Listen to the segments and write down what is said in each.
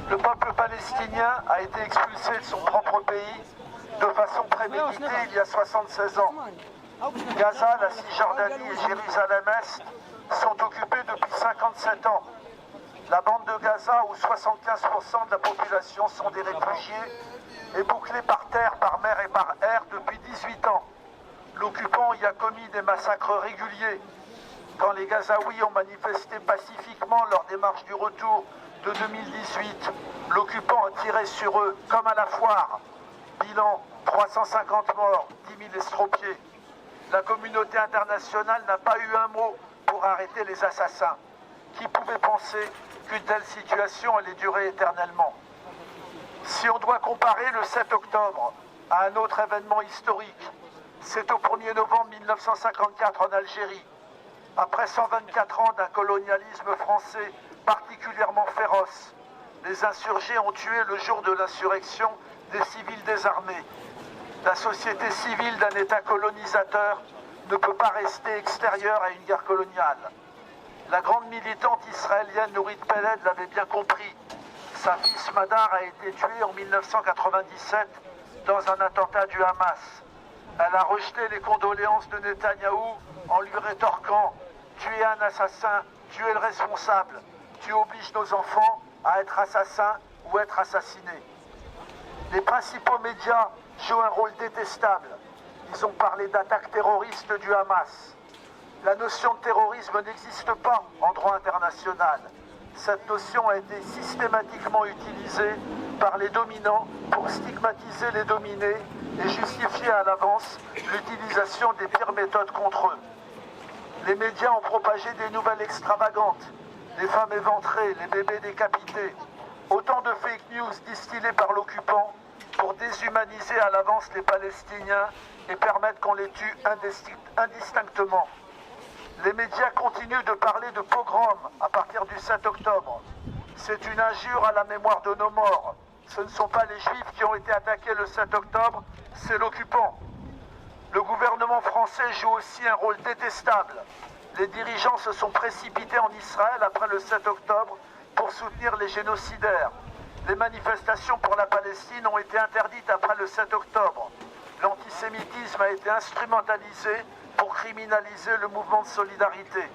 Le peuple palestinien a été expulsé de son propre pays de façon préméditée il y a 76 ans. Gaza, la Cisjordanie et Jérusalem-Est sont occupés depuis 57 ans. La bande de Gaza, où 75% de la population sont des réfugiés, est bouclée par terre, par mer et par air depuis 18 ans. L'occupant y a commis des massacres réguliers. Quand les Gazaouis ont manifesté pacifiquement lors des marches du retour de 2018, l'occupant a tiré sur eux comme à la foire. Bilan, 350 morts, 10 000 estropiés. La communauté internationale n'a pas eu un mot pour arrêter les assassins. Qui pouvait penser qu'une telle situation allait durer éternellement? Si on doit comparer le 7 octobre à un autre événement historique, c'est au 1er novembre 1954 en Algérie. Après 124 ans d'un colonialisme français particulièrement féroce, les insurgés ont tué le jour de l'insurrection des civils désarmés. La société civile d'un État colonisateur ne peut pas rester extérieure à une guerre coloniale. La grande militante israélienne Nurit Peled l'avait bien compris. Sa fille Smadar a été tuée en 1997 dans un attentat du Hamas. Elle a rejeté les condoléances de Netanyahou en lui rétorquant « Tu es un assassin, tu es le responsable, tu obliges nos enfants à être assassins ou être assassinés. » Les principaux médias jouent un rôle détestable. Ils ont parlé d'attaques terroristes du Hamas. La notion de terrorisme n'existe pas en droit international. Cette notion a été systématiquement utilisée par les dominants pour stigmatiser les dominés et justifier à l'avance l'utilisation des pires méthodes contre eux. Les médias ont propagé des nouvelles extravagantes, les femmes éventrées, les bébés décapités, autant de fake news distillées par l'occupant pour déshumaniser à l'avance les Palestiniens et permettre qu'on les tue indistinctement. Les médias continuent de parler de pogrom à partir du 7 octobre. C'est une injure à la mémoire de nos morts. Ce ne sont pas les Juifs qui ont été attaqués le 7 octobre, c'est l'occupant. Le gouvernement français joue aussi un rôle détestable. Les dirigeants se sont précipités en Israël après le 7 octobre pour soutenir les génocidaires. Les manifestations pour la Palestine ont été interdites après le 7 octobre. L'antisémitisme a été instrumentalisé pour criminaliser le mouvement de solidarité.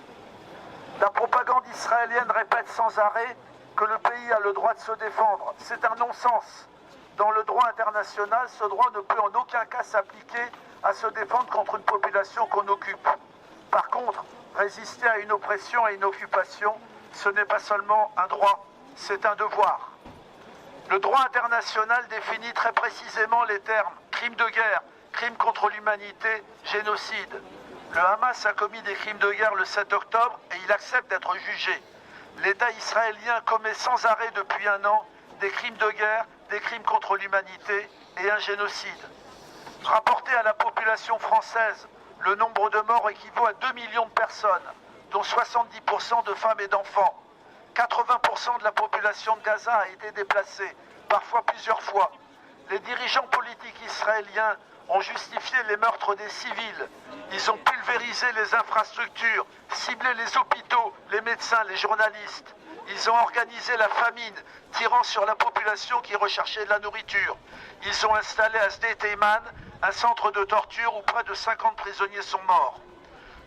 La propagande israélienne répète sans arrêt que le pays a le droit de se défendre. C'est un non-sens. Dans le droit international, ce droit ne peut en aucun cas s'appliquer à se défendre contre une population qu'on occupe. Par contre, résister à une oppression et une occupation, ce n'est pas seulement un droit, c'est un devoir. Le droit international définit très précisément les termes crimes de guerre, crimes contre l'humanité, génocide. Le Hamas a commis des crimes de guerre le 7 octobre et il accepte d'être jugé. L'État israélien commet sans arrêt depuis un an des crimes de guerre, des crimes contre l'humanité et un génocide. Rapporté à la population française, le nombre de morts équivaut à 2 millions de personnes, dont 70% de femmes et d'enfants. 80% de la population de Gaza a été déplacée, parfois plusieurs fois. Les dirigeants politiques israéliens ont justifié les meurtres des civils. Ils ont pulvérisé les infrastructures, ciblé les hôpitaux, les médecins, les journalistes. Ils ont organisé la famine, tirant sur la population qui recherchait de la nourriture. Ils ont installé à Sde-Teiman un centre de torture où près de 50 prisonniers sont morts.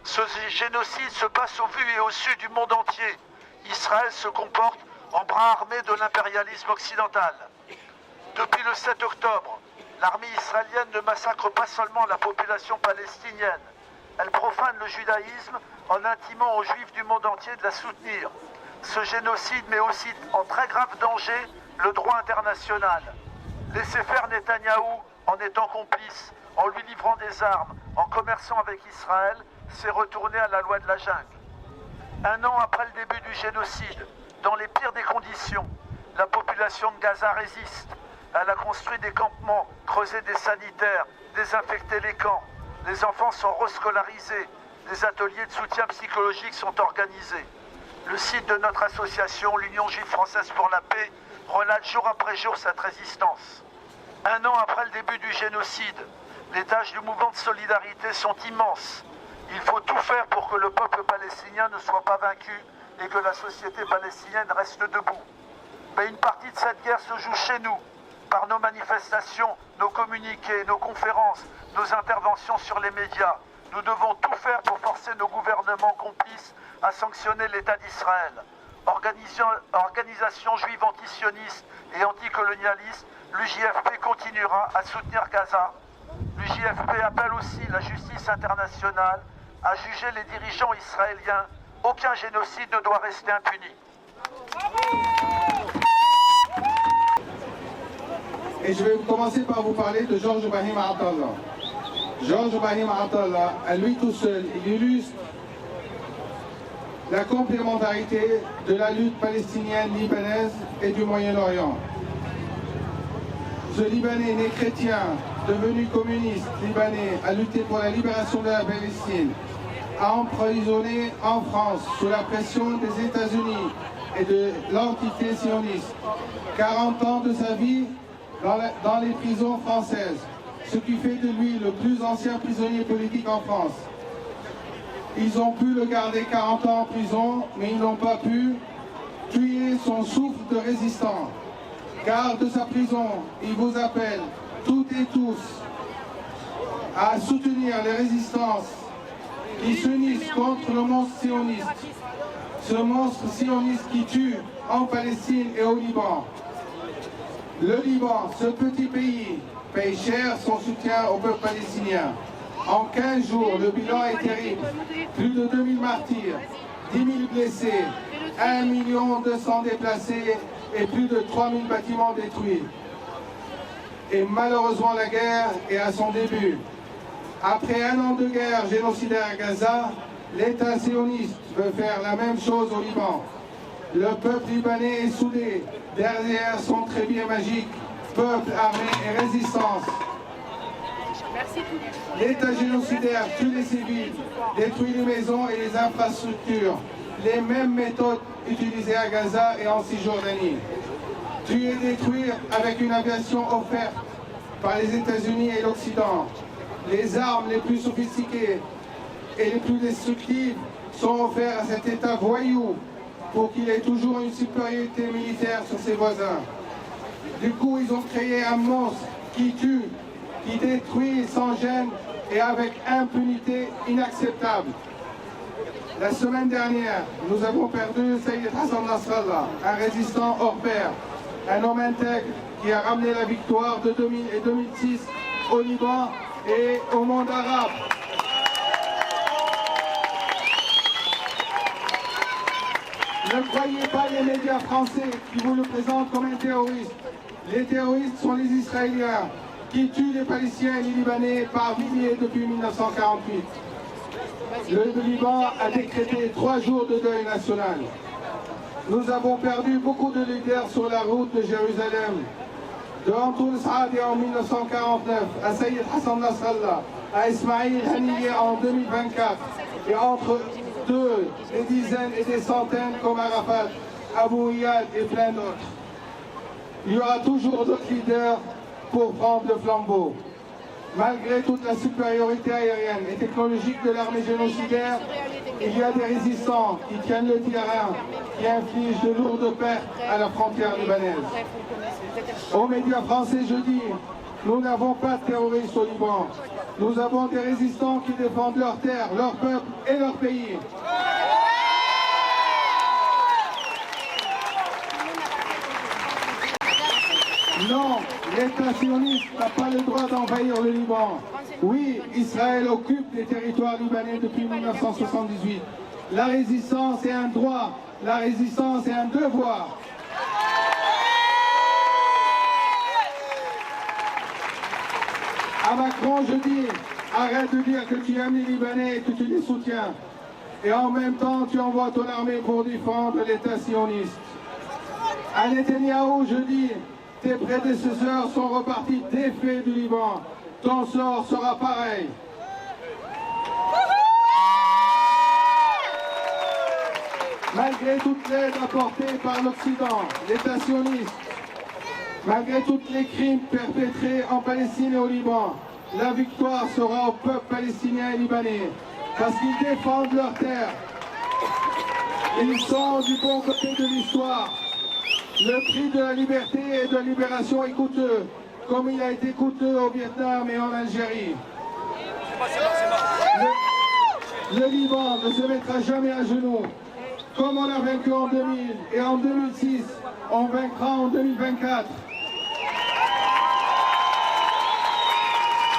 Ce génocide se passe au vu et au su du monde entier. Israël se comporte en bras armé de l'impérialisme occidental. Depuis le 7 octobre, l'armée israélienne ne massacre pas seulement la population palestinienne. Elle profane le judaïsme en intimant aux juifs du monde entier de la soutenir. Ce génocide met aussi en très grave danger le droit international. Laisser faire Netanyahou en étant complice, en lui livrant des armes, en commerçant avec Israël, c'est retourner à la loi de la jungle. Un an après le début du génocide, dans les pires des conditions, la population de Gaza résiste. Elle a construit des campements, creusé des sanitaires, désinfecté les camps. Les enfants sont rescolarisés. Des ateliers de soutien psychologique sont organisés. Le site de notre association, l'Union juive française pour la paix, relate jour après jour cette résistance. Un an après le début du génocide, les tâches du mouvement de solidarité sont immenses. Il faut tout faire pour que le peuple palestinien ne soit pas vaincu et que la société palestinienne reste debout. Mais une partie de cette guerre se joue chez nous, par nos manifestations, nos communiqués, nos conférences, nos interventions sur les médias. Nous devons tout faire pour forcer nos gouvernements complices à sanctionner l'État d'Israël. Organisation juive antisioniste et anticolonialiste, l'UJFP continuera à soutenir Gaza. L'UJFP appelle aussi la justice internationale à juger les dirigeants israéliens. Aucun génocide ne doit rester impuni. Et je vais commencer par vous parler de Georges Brahim Atallah. Georges Brahim Atallah, à lui tout seul, il illustre la complémentarité de la lutte palestinienne, libanaise et du Moyen-Orient. Ce Libanais né chrétien, devenu communiste libanais, a lutté pour la libération de la Palestine, a emprisonné en France sous la pression des États-Unis et de l'entité sioniste 40 ans de sa vie dans les prisons françaises, ce qui fait de lui le plus ancien prisonnier politique en France. Ils ont pu le garder 40 ans en prison, mais ils n'ont pas pu tuer son souffle de résistant. Car de sa prison, il vous appelle, toutes et tous, à soutenir les résistances qui s'unissent contre le monstre sioniste. Ce monstre sioniste qui tue en Palestine et au Liban. Le Liban, ce petit pays, paye cher son soutien au peuple palestinien. En 15 jours, le bilan est terrible. Plus de 2000 martyrs, 10 000 blessés, 1 200 000 déplacés et plus de 3000 bâtiments détruits. Et malheureusement, la guerre est à son début. Après un an de guerre génocidaire à Gaza, l'État sioniste veut faire la même chose au Liban. Le peuple libanais est soudé derrière son trépied magique, peuple armé et résistance. L'État génocidaire tue les civils, détruit les maisons et les infrastructures. Les mêmes méthodes utilisées à Gaza et en Cisjordanie. Tuer et détruire avec une aviation offerte par les États-Unis et l'Occident. Les armes les plus sophistiquées et les plus destructives sont offertes à cet État voyou pour qu'il ait toujours une supériorité militaire sur ses voisins. Du coup, ils ont créé un monstre qui tue, qui détruit sans gêne et avec impunité inacceptable. La semaine dernière, nous avons perdu Sayyid Hassan Nasrallah, un résistant hors pair, un homme intègre qui a ramené la victoire de 2000 et 2006 au Liban et au monde arabe. Ne croyez pas les médias français qui vous le présentent comme un terroriste. Les terroristes sont les Israéliens qui tuent les Palestiniens et les Libanais par milliers depuis 1948. Le Liban a décrété 3 jours de deuil national. Nous avons perdu beaucoup de leaders sur la route de Jérusalem. De Antoun Saadi en 1949 à Sayyid Hassan Nasrallah, à Ismail Haniyeh en 2024 et entre deux, des dizaines et des centaines comme Arafat, Abou Iyad et plein d'autres. Il y aura toujours d'autres leaders pour prendre le flambeau. Malgré toute la supériorité aérienne et technologique de l'armée génocidaire, il y a des résistants qui tiennent le terrain, qui infligent de lourdes pertes à la frontière libanaise. Aux médias français, je dis, nous n'avons pas de terroristes au Liban. Nous avons des résistants qui défendent leur terre, leur peuple et leur pays. Non, l'État sioniste n'a pas le droit d'envahir le Liban. Oui, Israël occupe les territoires libanais depuis 1978. La résistance est un droit, la résistance est un devoir. À Macron, je dis, arrête de dire que tu aimes les Libanais et que tu les soutiens. Et en même temps, tu envoies ton armée pour défendre l'État sioniste. À Netanyahou, je dis, tes prédécesseurs sont repartis défaits du Liban. Ton sort sera pareil. Malgré toute l'aide apportée par l'Occident, l'État sioniste, malgré tous les crimes perpétrés en Palestine et au Liban, la victoire sera au peuple palestinien et libanais, parce qu'ils défendent leur terre. Ils sont du bon côté de l'histoire. Le prix de la liberté et de la libération est coûteux, comme il a été coûteux au Vietnam et en Algérie. Le Liban ne se mettra jamais à genoux. Comme on a vaincu en 2000 et en 2006, on vaincra en 2024.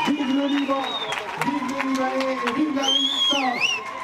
Vive le Liban, vive les Libanais et vive la résistance.